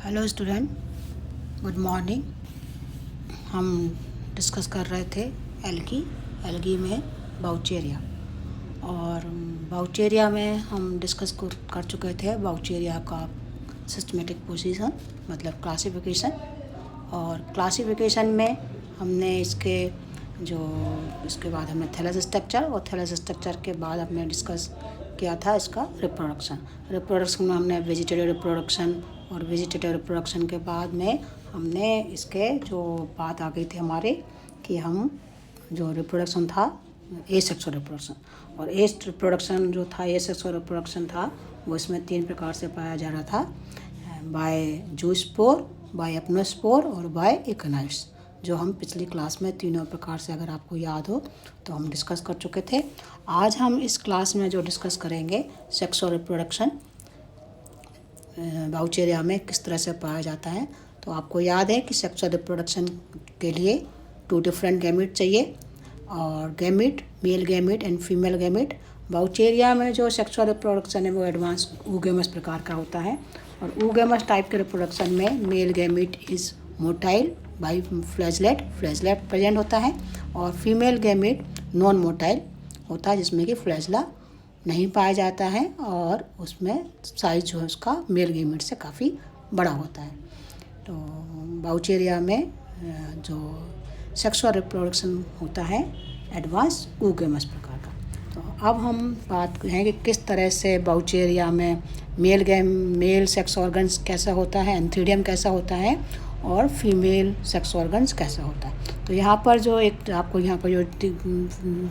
Hello student, good morning. हम discuss कर रहे थे एल्गी में बाउचेरिया। और बाउचेरिया में हम डिस्कस कर चुके थे बाउचेरिया का सिस्टमेटिक पोजीशन, मतलब क्लासिफिकेशन। और क्लासिफिकेशन में हमने इसके बाद हमने थैलस स्ट्रक्चर, और थैलस स्ट्रक्चर के बाद हमने डिस्कस किया था इसका रिप्रोडक्शन में हमने वेजिटेटिव रिप्रोडक्शन, और वेजिटेटिव रिप्रोडक्शन के बाद में हमने इसके जो बात आ गई थी हमारे कि हम जो रिप्रोडक्शन था एसेक्सुअल रिप्रोडक्शन, और रिप्रोडक्शन जो था एसेक्सुअल रिप्रोडक्शन था वो इसमें 3 प्रकार से पाया जा रहा था, बाय जूस्पोर, बाय एपनोस्पोर और बाय इकनाइट्स, जो हम पिछली क्लास में तीनों प्रकार से, अगर आपको याद हो तो हम डिस्कस कर चुके थे। आज हम इस क्लास में जो डिस्कस करेंगे सेक्सुअल रिप्रोडक्शन बाउचेरिया में किस तरह से पाया जाता है। तो आपको याद है कि सेक्सुअल रिप्रोडक्शन के लिए 2 डिफरेंट गैमेट चाहिए, और gamete male gamete and female gamete. Vaucheria में जो सेक्सुअल रिप्रोडक्शन है वो एडवांस ऊगेमस प्रकार का होता है, और ऊगेमस टाइप के रिप्रोडक्शन में male gamete is motile by flagellate present होता है, और फीमेल गैमेट नॉन मोटाइल होता है जिसमें कि फ्लैजला नहीं पाया जाता है, और उसमें साइज जो है उसका मेल गैमेट से काफ़ी बड़ा होता है। तो बाउचेरिया में जो सेक्सुअल रिप्रोडक्शन होता है एडवांस ऊगेमस प्रकार का। तो अब हम बात करें कि किस तरह से बाउचेरिया में मेल सेक्स ऑर्गन्स कैसा होता है, एंथीडियम कैसा होता है, और फीमेल सेक्स ऑर्गन्स कैसा होता है। तो यहाँ पर जो आपको यहाँ पर जो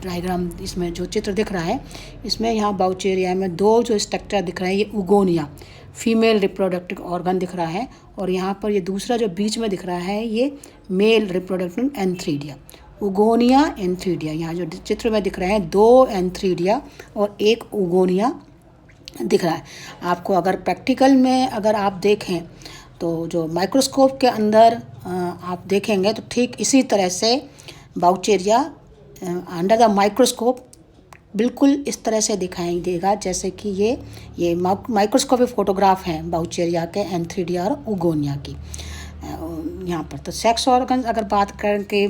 डायग्राम इसमें जो चित्र दिख रहा है, इसमें यहाँ बाउचेरिया में 2 जो स्ट्रक्चर दिख रहे हैं, ये उगोनिया फीमेल रिप्रोडक्टिव ऑर्गन दिख रहा है, और यहाँ पर ये दूसरा जो बीच में दिख रहा है ये मेल रिप्रोडक्टिव एंथीडिया, उगोनिया एंथीडिया। यहाँ जो चित्र में दिख रहे हैं 2 एंथीडिया और 1 उगोनिया दिख रहा है। आपको अगर प्रैक्टिकल में अगर आप देखें तो जो माइक्रोस्कोप के अंदर आप देखेंगे तो ठीक इसी तरह से बाउचेरिया अंडर द माइक्रोस्कोप बिल्कुल इस तरह से दिखाई देगा, जैसे कि ये माइक्रोस्कोपिक फोटोग्राफ हैं बाउचेरिया के एंथीडिया और उगोनिया की। यहाँ पर तो सेक्स ऑर्गन अगर बात करें कि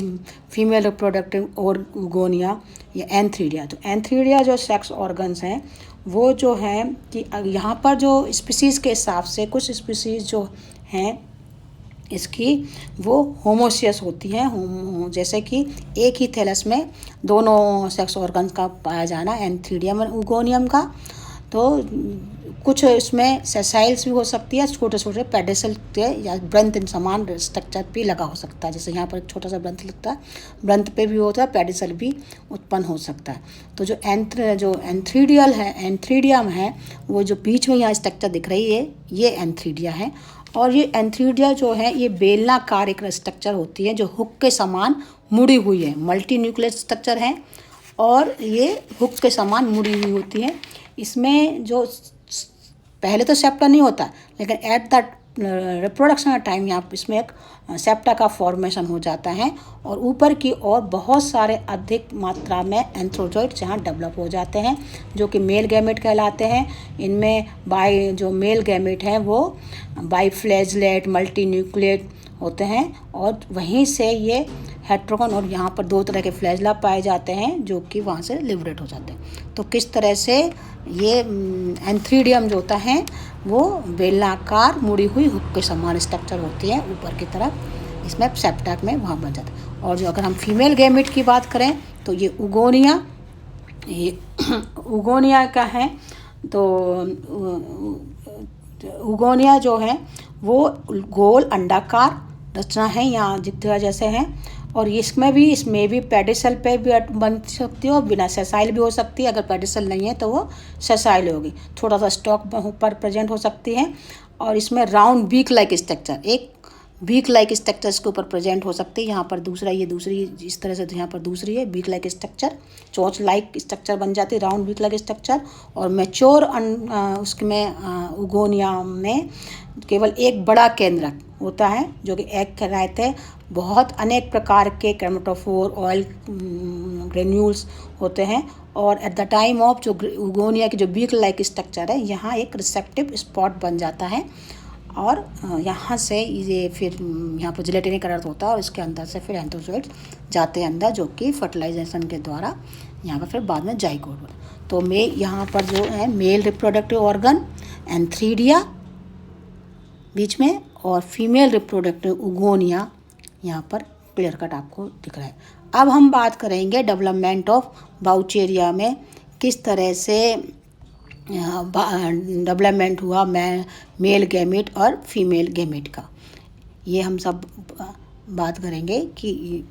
फीमेल रिप्रोडक्टिव और उगोनिया या एंथीडिया, तो एंथीडिया जो सेक्स ऑर्गन्स हैं वो जो है कि यहाँ पर जो स्पीसीज़ के हिसाब से कुछ स्पीसीज़ जो हैं इसकी वो होमोसियस होती हैं, जैसे कि एक ही थैलस में दोनों सेक्स ऑर्गन्स का पाया जाना, एंथीडियम और उगोनियम का। तो कुछ इसमें सेसाइल्स भी हो सकती है, छोटे छोटे पेडिसल या ब्रंथ समान स्ट्रक्चर भी लगा हो सकता है, जैसे यहाँ पर एक छोटा सा ब्रंथ लगता है, ब्रंथ पे भी होता है, पेडिसल भी उत्पन्न हो सकता है। तो जो एंथीडियम है वो जो बीच में यहाँ स्ट्रक्चर दिख रही है ये एंथीडिया है, और ये एंथीडिया जो है ये बेलनाकार एक स्ट्रक्चर होती है जो हुक के समान मुड़ी हुई है, मल्टी न्यूक्लियर स्ट्रक्चर है, और ये हुक के समान मुड़ी हुई होती है। इसमें जो पहले तो सेप्टा नहीं होता, लेकिन एट द रिप्रोडक्शन टाइम यहाँ इसमें एक सेप्टा का फॉर्मेशन हो जाता है, और ऊपर की ओर बहुत सारे अधिक मात्रा में एंथ्रोजॉइड्स यहाँ डेवलप हो जाते हैं जो कि मेल गैमेट कहलाते हैं। इनमें जो मेल गैमेट हैं वो बाईफ्लैजलेट मल्टी न्यूक्लिएट होते हैं, और वहीं से ये हेट्रोगन, और यहाँ पर 2 तरह के फ्लैजला पाए जाते हैं जो कि वहाँ से लिबरेट हो जाते हैं। तो किस तरह से ये एंथीडियम जो होता है वो बेलनाकार मुड़ी हुई हुक के समान स्ट्रक्चर होती है ऊपर की तरफ, इसमें सेप्टक में वहाँ बन जाता है। और जो अगर हम फीमेल गैमेट की बात करें तो ये उगोनिया का है। तो उगोनिया जो है वो गोल अंडाकार रचना है यहाँ जितना जैसे हैं, और इसमें भी पेडिसल पे भी बन सकती है और बिना सेसाइल भी हो सकती है। अगर पेडिसल नहीं है तो वो सेसाइल होगी, थोड़ा सा स्टॉक ऊपर प्रेजेंट हो सकती है, और इसमें राउंड बीक लाइक स्ट्रक्चर, एक बीक लाइक स्ट्रक्चर इसके ऊपर प्रेजेंट हो सकती है। यहाँ पर दूसरी इस तरह से, यहाँ पर दूसरी है बीक लाइक स्ट्रक्चर, चोंच लाइक स्ट्रक्चर बन जाती है, राउंड बीक लाइक स्ट्रक्चर। और मैच्योर उसमें उगोनिया में केवल एक बड़ा केंद्रक होता है जो कि एग कहलाते हैं। बहुत अनेक प्रकार के क्रोमेटोफोर ऑयल ग्रेन्यूल्स होते हैं, और एट द टाइम ऑफ जो उगोनिया की जो बीक लाइक स्ट्रक्चर है यहाँ एक रिसेप्टिव स्पॉट बन जाता है, और यहाँ से ये फिर यहाँ पर जिलेटिनी कलर होता है और इसके अंदर से फिर एंथ्रोजोइड्स जाते हैं अंदर, जो कि फर्टिलाइजेशन के द्वारा यहाँ पर फिर बाद में जाइगोट होता है। तो यहाँ पर जो है मेल रिप्रोडक्टिव ऑर्गन एंथ्रीडिया बीच में और फीमेल रिप्रोडक्टिव उगोनिया यहाँ पर क्लियर कट आपको दिख रहा है। अब हम बात करेंगे डेवलपमेंट ऑफ बाउचेरिया में किस तरह से डेवलपमेंट हुआ मेल गैमेट और फीमेल गैमेट का। ये हम सब बात करेंगे कि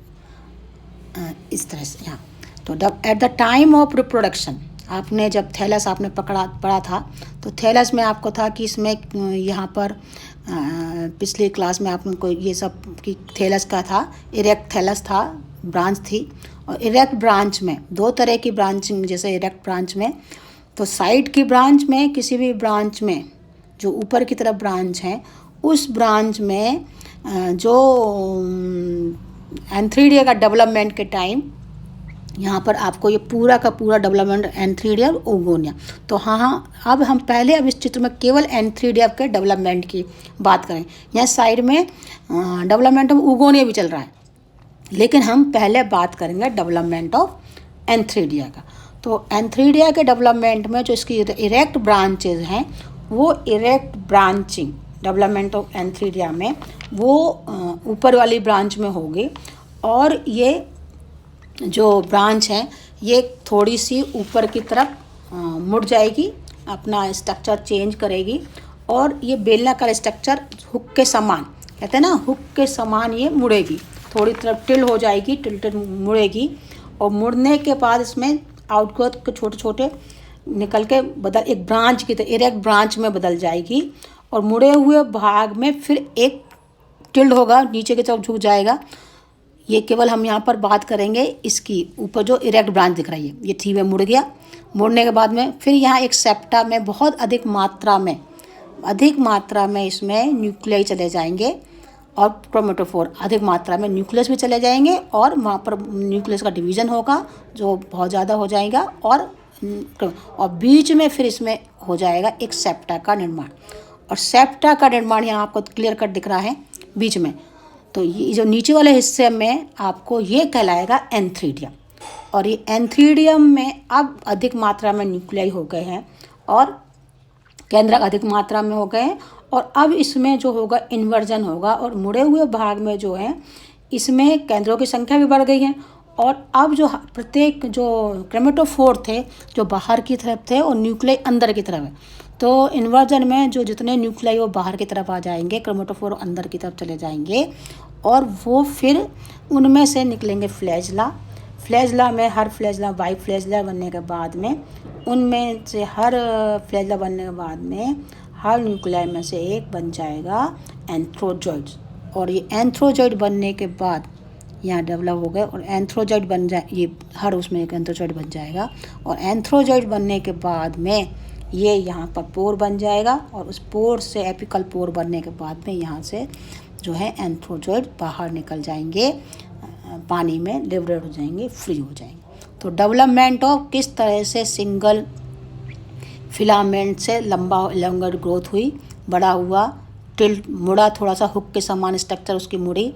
इस तरह से यहाँ। तो at the time of reproduction, आपने जब थैलस आपने पढ़ा था, तो थैलस में आपको था कि इसमें यहाँ पर पिछली क्लास में आपको ये सब कि थैलस का था, इरेक्ट थैलस था, ब्रांच थी। और इरेक्ट ब्रांच में दो तरह की ब्रांचिंग, जैसे इरेक्ट ब्रांच में तो साइड की ब्रांच में, किसी भी ब्रांच में जो ऊपर की तरफ ब्रांच है उस ब्रांच में जो एंथ्रीडिया का डेवलपमेंट के टाइम यहाँ पर आपको ये पूरा का पूरा डेवलपमेंट एंथ्रीडिया और उगोनिया। तो हाँ, अब हम पहले अब इस चित्र में केवल एंथ्रीडिया के डेवलपमेंट की बात करें। यहाँ साइड में डेवलपमेंट ऑफ उगोनिया भी चल रहा है, लेकिन हम पहले बात करेंगे डेवलपमेंट ऑफ एंथ्रीडिया का। तो एंथ्रीडिया के डेवलपमेंट में जो इसकी इरेक्ट ब्रांचेज हैं, वो erect branching development of antheridia में वो ऊपर वाली ब्रांच में होगी, और ये जो ब्रांच है ये थोड़ी सी ऊपर की तरफ मुड़ जाएगी, अपना स्ट्रक्चर चेंज करेगी, और ये बेलनाकार स्ट्रक्चर हुक के समान, कहते हैं ना, हुक के समान ये मुड़ेगी, थोड़ी तरफ टिल्ड हो जाएगी, टिल्टेड मुड़ेगी। और मुड़ने के बाद इसमें आउटग्रोथ के छोटे छोटे निकल के एक ब्रांच की तरह इरेक्ट ब्रांच में बदल जाएगी, और मुड़े हुए भाग में फिर एक टिल्ड होगा, नीचे की तरफ झुक जाएगा। ये केवल हम यहाँ पर बात करेंगे इसकी ऊपर जो इरेक्ट ब्रांच दिख रही है, ये थी में मुड़ गया। मुड़ने के बाद में फिर यहाँ एक सेप्टा में बहुत अधिक मात्रा में इसमें न्यूक्लियाई चले जाएंगे, और क्रोमेटोफोर अधिक मात्रा में न्यूक्लियस भी चले जाएंगे, और वहाँ पर न्यूक्लियस का डिवीज़न होगा जो बहुत ज़्यादा हो जाएगा, और बीच में फिर इसमें हो जाएगा एक सेप्टा का निर्माण। और सेप्टा का निर्माण यहाँ आपको क्लियर कट दिख रहा है बीच में। तो ये जो नीचे वाले हिस्से में आपको ये कहलाएगा एंथ्रीडियम, और ये एंथ्रीडियम में अब अधिक मात्रा में न्यूक्लियाई हो गए हैं और केंद्रक अधिक मात्रा में हो गए हैं, और अब इसमें जो होगा इन्वर्जन होगा, और मुड़े हुए भाग में जो है इसमें केंद्रों की संख्या भी बढ़ गई है। और अब जो प्रत्येक जो क्रोमेटोफोर थे जो बाहर की तरफ थे और न्यूक्लियाई अंदर की तरफ है, तो इन्वर्जन में जो जितने न्यूक्लियाई वो बाहर की तरफ आ जाएंगे, क्रोमेटोफोर अंदर की तरफ चले जाएंगे, और वो फिर उनमें से निकलेंगे फ्लैजला में हर फ्लैजला बाई फ्लैजला बनने के बाद में, उनमें से हर फ्लैजला बनने के बाद में हर न्यूक्लियाई में से एक बन जाएगा एंथ्रोजॉइड्स। और ये एंथ्रोजॉइड बनने के बाद यहाँ डेवलप हो गए, और एंथ्रोजॉइड बन जाए, ये हर उसमें एक एंथ्रोजॉइड बन जाएगा, और एंथ्रोजॉइड बनने के बाद में ये यहाँ पर पोर बन जाएगा, और उस पोर से एपिकल पोर बनने के बाद में यहाँ से जो है एंथ्रोजॉइड बाहर निकल जाएंगे, पानी में लिबरेट हो जाएंगे, फ्री हो जाएंगे। तो डेवलपमेंट ऑफ किस तरह से सिंगल फिलामेंट से लंगर ग्रोथ हुई, बड़ा हुआ, टिल्ट मुड़ा, थोड़ा सा हुक के समान स्ट्रक्चर उसकी मुड़ी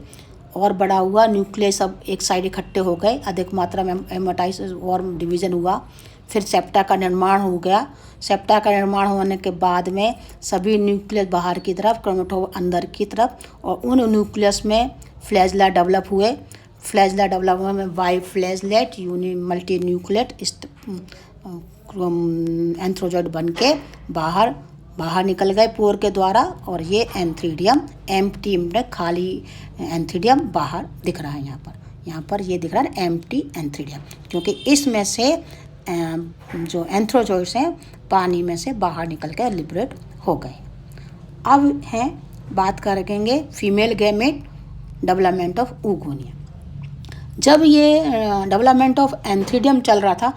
और बड़ा हुआ, न्यूक्लियस सब एक साइड इकट्ठे हो गए, अधिक मात्रा में हेमाटाइसिस और डिवीज़न हुआ, फिर सेप्टा का निर्माण हो गया। सेप्टा का निर्माण होने के बाद में सभी न्यूक्लियस बाहर की तरफ, क्रोमेटोफोर अंदर की तरफ, और उन न्यूक्लियस में फ्लैजला डेवलप हुए। फ्लैजला डेवलप हुए में बाई फ्लैजलेट मल्टी न्यूक्लियट एंथ्रोजॉइड बन के बाहर निकल गए पोर के द्वारा, और ये एंथ्रीडियम एम्प्टी में खाली एंथ्रीडियम बाहर दिख रहा है। यहाँ पर ये दिख रहा है एम्प्टी एंथ्रीडियम, क्योंकि इसमें से जो एंथ्रोजॉइड्स हैं पानी में से बाहर निकल कर लिबरेट हो गए। अब हैं बात करेंगे फीमेल गैमेट डेवलपमेंट ऑफ उगोनिया। जब ये डेवलपमेंट ऑफ एंथ्रीडियम चलता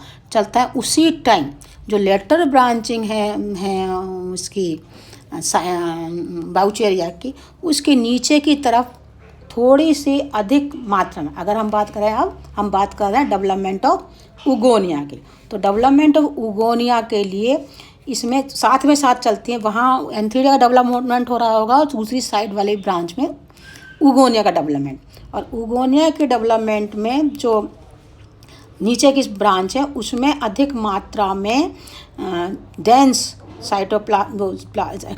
है उसी टाइम जो लेटर ब्रांचिंग है उसकी बाउचेरिया की, उसके नीचे की तरफ थोड़ी सी अधिक मात्रा में, अगर हम बात करें, अब हम बात कर रहे हैं डेवलपमेंट ऑफ उगोनिया की, तो डेवलपमेंट ऑफ उगोनिया के लिए इसमें साथ में साथ चलती हैं। वहाँ एंथीरिया का डेवलपमेंट हो रहा होगा और दूसरी साइड वाले ब्रांच में उगोनिया का डेवलपमेंट। और उगोनिया के डेवलपमेंट में जो नीचे की ब्रांच है उसमें अधिक मात्रा में डेंस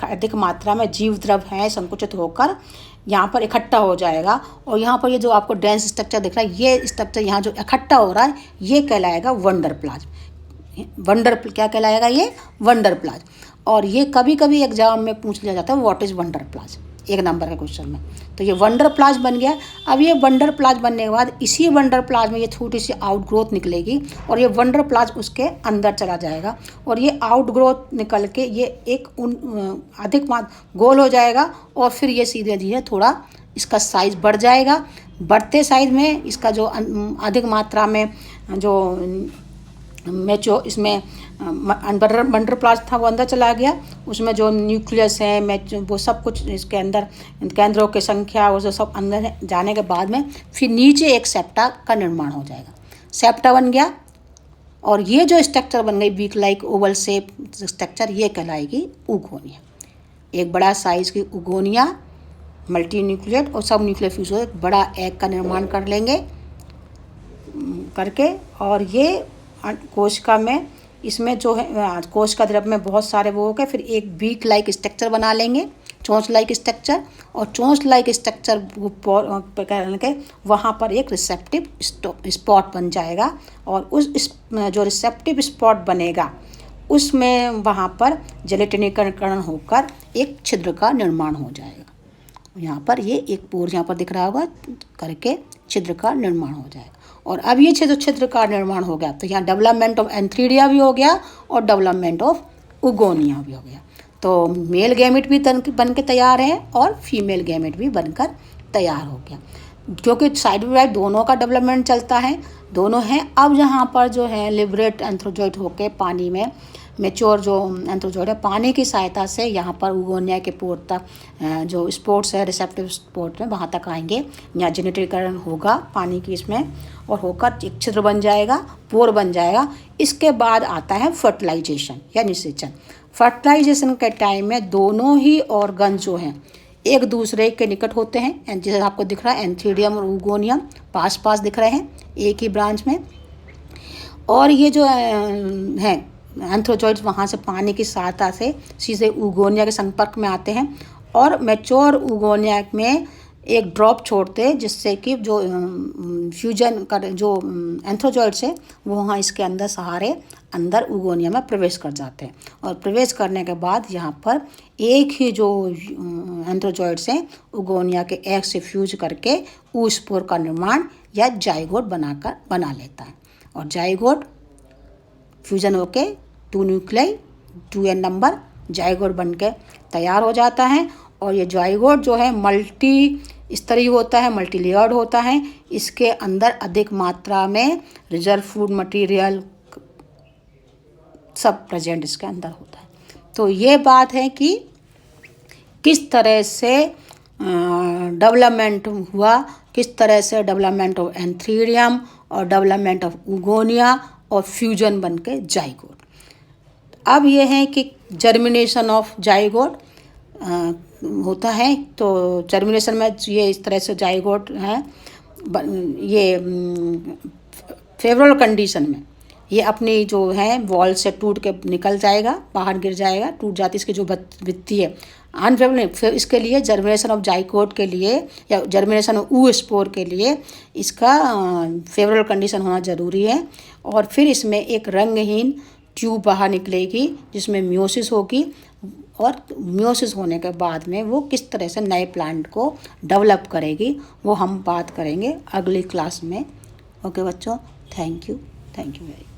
अधिक मात्रा में जीव द्रव है संकुचित होकर यहाँ पर इकट्ठा हो जाएगा। और यहाँ पर ये जो आपको डेंस स्ट्रक्चर दिख रहा है, ये स्ट्रक्चर यहाँ जो इकट्ठा हो रहा है ये कहलाएगा वंडर प्लाज्म। क्या कहलाएगा ये? Wonder plasm. और ये कभी कभी एग्जाम में पूछ लिया जाता है what is wonder plasm, 1 number के क्वेश्चन में। तो ये वंडर प्लाज्म बन गया। अब ये वंडर प्लाज्म बनने के बाद इसी वंडर प्लाज्म में ये छोटी सी आउटग्रोथ निकलेगी और ये वंडर प्लाज्म उसके अंदर चला जाएगा और ये आउटग्रोथ निकल के ये एक अधिक गोल हो जाएगा और फिर ये सीधे धीरे थोड़ा इसका साइज बढ़ जाएगा। बढ़ते साइज में इसका जो अधिक मात्रा में जो इसमें वंडर प्लाज्म था वो अंदर चला गया। उसमें जो न्यूक्लियस है वो सब कुछ इसके अंदर केंद्रों की संख्या वो जो सब अंदर जाने के बाद में फिर नीचे एक सेप्टा का निर्माण हो जाएगा। सेप्टा बन गया और ये जो स्ट्रक्चर बन गई beak like oval shape structure, ये कहलाएगी उगोनिया। एक बड़ा साइज की उगोनिया मल्टी न्यूक्लिएट और सब न्यूक्लियर फ्यूज एक बड़ा एग का निर्माण कर लेंगे करके। और ये कोशिका में इसमें जो है कोशिका द्रव में बहुत सारे वो हो गए, फिर एक बीक लाइक स्ट्रक्चर बना लेंगे, चोंच लाइक स्ट्रक्चर। और चोंच लाइक स्ट्रक्चर के वहाँ पर एक रिसेप्टिव स्पॉट बन जाएगा और उस जो रिसेप्टिव स्पॉट बनेगा उसमें वहाँ पर जेलेटिनीकरण होकर एक छिद्र का निर्माण हो जाएगा। यहाँ पर ये एक पोर यहाँ पर दिख रहा होगा करके छिद्र का निर्माण हो जाएगा। और अब ये छिद्र का निर्माण हो गया तो यहाँ डेवलपमेंट ऑफ एंथीरिया भी हो गया और डेवलपमेंट ऑफ उगोनिया भी हो गया। तो मेल गैमेट भी बन के तैयार है और फीमेल गैमेट भी बनकर तैयार हो गया, क्योंकि साइड बाय साइड दोनों का डेवलपमेंट चलता है, दोनों हैं। अब यहाँ पर जो है लिबरेट एंथ्रोजॉइड होके पानी में मेच्योर जो एंथ्रोजॉइड है पानी की सहायता से यहाँ पर उगोनिया के पोर तक जो स्पोर्ट्स है रिसेप्टिव स्पोर्ट में वहाँ तक आएंगे। यहाँ जेनेटिकरण होगा पानी की इसमें और होकर एक छिद्र बन जाएगा, पोर बन जाएगा। इसके बाद आता है फर्टिलाइजेशन या निषेचन। फर्टिलाइजेशन के टाइम में दोनों ही ऑर्गन जो हैं एक दूसरे के निकट होते हैं। जैसे आपको दिख रहा है एंथीरियम और उगोनियम पास पास दिख रहे हैं एक ही ब्रांच में। और ये जो है एंथ्रोजॉइड्स वहाँ से पानी की सहायता से सीधे उगोनिया के संपर्क में आते हैं और मैच्योर उगोनिया में एक ड्रॉप छोड़ते हैं जिससे कि जो फ्यूजन कर जो एंथ्रोजॉइड्स है वो वहाँ इसके अंदर सहारे अंदर उगोनिया में प्रवेश कर जाते हैं। और प्रवेश करने के बाद यहाँ पर एक ही जो एंथ्रोजॉइड्स हैं उगोनिया के एग से फ्यूज करके ऊस्पोर का निर्माण या जाइगोट बना लेता है। और जाइगोट फ्यूजन होके 2 न्यूक्लियाई 2n नंबर जाइगोट बन के तैयार हो जाता है। और ये जाइगोट जो है मल्टी स्तरीय होता है, मल्टी लेयर्ड होता है। इसके अंदर अधिक मात्रा में रिजर्व फूड मटेरियल सब प्रेजेंट इसके अंदर होता है। तो ये बात है कि किस तरह से डेवलपमेंट हुआ, किस तरह से डेवलपमेंट ऑफ एंथीरियम और डेवलपमेंट ऑफ उगोनिया और फ्यूजन बन के जाइगोट। अब ये है कि जर्मिनेशन ऑफ जाइगोट होता है। तो जर्मिनेशन में ये इस तरह से जाइगोट है, ये फेवरेबल कंडीशन में ये अपनी जो है वॉल से टूट के निकल जाएगा, बाहर गिर जाएगा, टूट जाती इसकी जो भित्ति है। अनफेवरेबल फिर इसके लिए जर्मिनेशन ऑफ जाइगोट के लिए या जर्मिनेशन ऑफ ऊस्पोर के लिए इसका फेवरेबल कंडीशन होना ज़रूरी है। और फिर इसमें एक रंगहीन ट्यूब बाहर निकलेगी जिसमें मियोसिस होगी और मियोसिस होने के बाद में वो किस तरह से नए प्लांट को डेवलप करेगी वो हम बात करेंगे अगली क्लास में। ओके बच्चों, थैंक यू वेरी